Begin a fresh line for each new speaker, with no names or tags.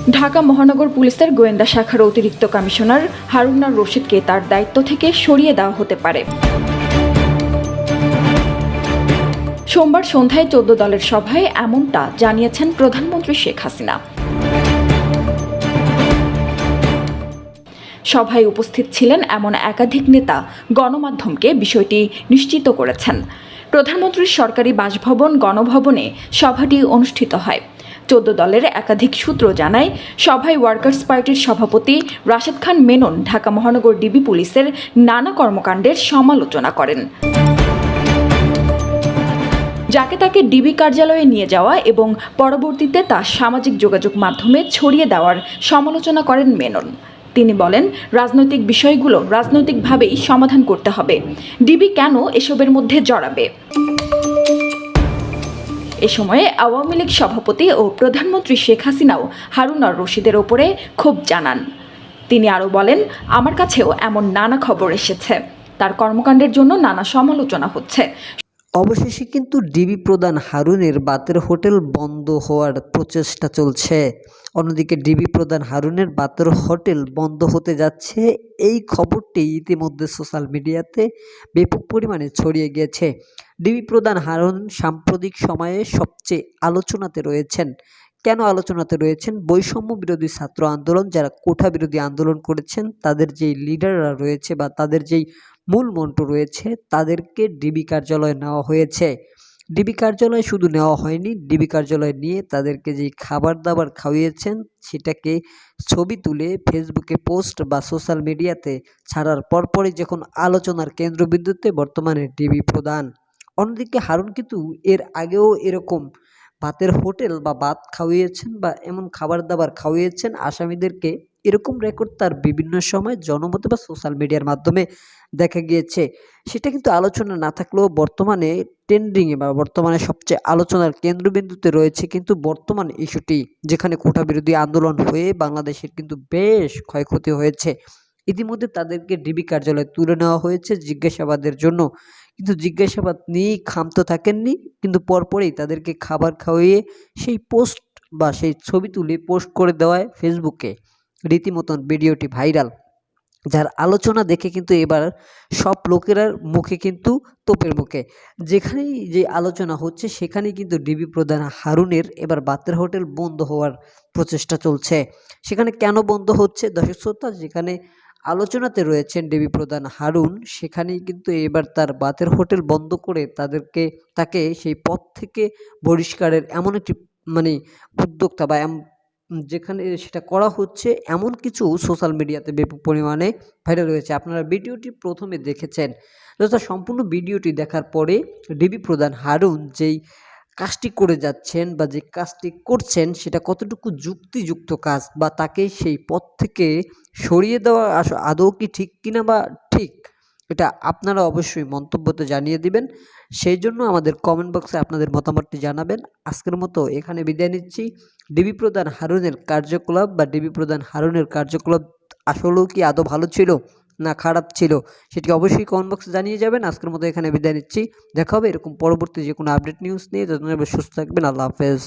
ঢাকা মহানগর পুলিশের গোয়েন্দা শাখার অতিরিক্ত কমিশনার হারুন আর রশিদকে তার দায়িত্ব থেকে সরিয়ে দেওয়া হতে পারে। সোমবার সন্ধ্যায় 14 দলের সভায় এমনটা জানিয়েছেন প্রধানমন্ত্রী শেখ হাসিনা। সভায় উপস্থিত ছিলেন এমন একাধিক নেতা গণমাধ্যমকে বিষয়টি নিশ্চিত করেছেন। প্রধানমন্ত্রীর সরকারি বাসভবন গণভবনে সভাটি অনুষ্ঠিত হয়। 14 দলের একাধিক সূত্র জানায়, সভায় ওয়ার্কার্স পার্টির সভাপতি রাশেদ খান মেনন ঢাকা মহানগর ডিবি পুলিশের নানা কর্মকাণ্ডের সমালোচনা করেন। যাকে তাকে ডিবি কার্যালয়ে নিয়ে যাওয়া এবং পরবর্তীতে তা সামাজিক যোগাযোগ মাধ্যমে ছড়িয়ে দেওয়ার সমালোচনা করেন মেনন। তিনি বলেন, রাজনৈতিক বিষয়গুলো রাজনৈতিকভাবেই সমাধান করতে হবে। ডিবি কেন এসবের মধ্যে জড়াবে? এ সময়ে আওয়ামী লীগ সভাপতি ও প্রধানমন্ত্রী শেখ হাসিনাও হারুন আর রশিদের ওপরে ক্ষোভ জানান। তিনি আরও বলেন, আমার কাছেও এমন নানা খবর এসেছে, তার কর্মকাণ্ডের জন্য নানা সমালোচনা হচ্ছে।
অবশেষে কিন্তু ডিবি প্রধান হারুনের বাতের হোটেল বন্ধ হওয়ার প্রচেষ্টা চলছে। অন্যদিকে ডিবি প্রধান হারুনের বাতের হোটেল বন্ধ হতে যাচ্ছে, এই খবরটি ইতিমধ্যে সোশ্যাল মিডিয়াতে ব্যাপক পরিমাণে ছড়িয়ে গিয়েছে। ডিবি প্রধান হারুন সাম্প্রতিক সময়ে সবচেয়ে আলোচনাতে রয়েছেন। কেন আলোচনাতে রয়েছেন? বৈষম্য বিরোধী ছাত্র আন্দোলন, যারা কোটা বিরোধী আন্দোলন করেছেন, তাদের যেই লিডাররা রয়েছে বা তাদের যেই মূল মন্ত্র রয়েছে, তাদেরকে ডিবি কার্যালয়ে নেওয়া হয়েছে। ডিবি কার্যালয়ে শুধু নেওয়া হয়নি, ডিবি কার্যালয়ে নিয়ে তাদেরকে যেই খাবার দাবার খাওয়িয়েছেন সেটাকে ছবি তুলে ফেসবুকে পোস্ট বা সোশ্যাল মিডিয়াতে ছাড়ার পরপরই যখন আলোচনার কেন্দ্রবিন্দুতে বর্তমানে ডিবি প্রধান। অন্যদিকে হারুন কিন্তু এর আগেও এরকম ভাতের হোটেল বা ভাত খাওয়িয়েছেন বা এমন খাবার দাবার খাওয়িয়েছেন আসামিদেরকে। এরকম রেকর্ড তার বিভিন্ন সময় জনমতে বা সোশ্যাল মিডিয়ার মাধ্যমে দেখা গিয়েছে। সেটা কিন্তু আলোচনা না থাকলেও বর্তমানে ট্রেন্ডিংয়ে বা বর্তমানে সবচেয়ে আলোচনার কেন্দ্রবিন্দুতে রয়েছে কিন্তু বর্তমান ইস্যুটি, যেখানে কোটা বিরোধী আন্দোলন হয়ে বাংলাদেশের কিন্তু বেশ ক্ষয়ক্ষতি হয়েছে। ইতিমধ্যে তাদেরকে ডিবি কার্যালয়ে তুলে নেওয়া হয়েছে জিজ্ঞাসাবাদের জন্য, কিন্তু জিজ্ঞাসাবাদ নিয়েই ক্ষান্ত থাকেননি, কিন্তু পরপরেই তাদেরকে খাবার খাওয়িয়ে সেই পোস্ট বা সেই ছবি তুলে পোস্ট করে দেওয়ায় ফেসবুকে রীতিমতন ভিডিওটি ভাইরাল, যার আলোচনা দেখে কিন্তু এবার সব লোকেরার মুখে কিন্তু তোপের মুখে। যেখানেই যে আলোচনা হচ্ছে সেখানেই কিন্তু ডিবি প্রধান হারুনের এবার বাতের হোটেল বন্ধ হওয়ার প্রচেষ্টা চলছে। সেখানে কেন বন্ধ হচ্ছে দর্শক শ্রোতা? যেখানে আলোচনাতে রয়েছেন ডিবি প্রধান হারুন, সেখানেই কিন্তু এবার তার বাতের হোটেল বন্ধ করে তাকে সেই পদ থেকে বহিষ্কারের এমন একটি উদ্যোক্তা বা যেখানে সেটা করা হচ্ছে, এমন কিছু সোশ্যাল মিডিয়াতে ব্যাপক পরিমাণে ভাইরাল হয়েছে। আপনারা ভিডিওটি প্রথমে দেখেছেন। সম্পূর্ণ ভিডিওটি দেখার পরে ডিবি প্রধান হারুন যেই কাজটি করে যাচ্ছেন বা যে কাজটি করছেন সেটা কতটুকু যুক্তিযুক্ত কাজ, বা তাকে সেই পদ থেকে সরিয়ে দেওয়া আদৌ কি ঠিক কিনা বা ঠিক, এটা আপনারা অবশ্যই মন্তব্যতে জানিয়ে দিবেন। সেই জন্য আমাদের কমেন্ট বক্সে আপনাদের মতামতটি জানাবেন। আজকের মতো এখানে বিদায় নিচ্ছি। ডিবি প্রধান হারুনের কার্যকলাপ বা ডিবি প্রধান হারুনের কার্যকলাপ আসলেও কি আদৌ ভালো ছিল না খারাপ ছিল, সেটি অবশ্যই কমেন্ট বক্সে জানিয়ে যাবেন। আজকের মতো এখানে বিদায় নিচ্ছি। দেখা হবে এরকম পরবর্তী যে কোনো আপডেট নিউজ নিয়ে। যতদিন সুস্থ থাকবেন। আল্লাহ হাফেজ।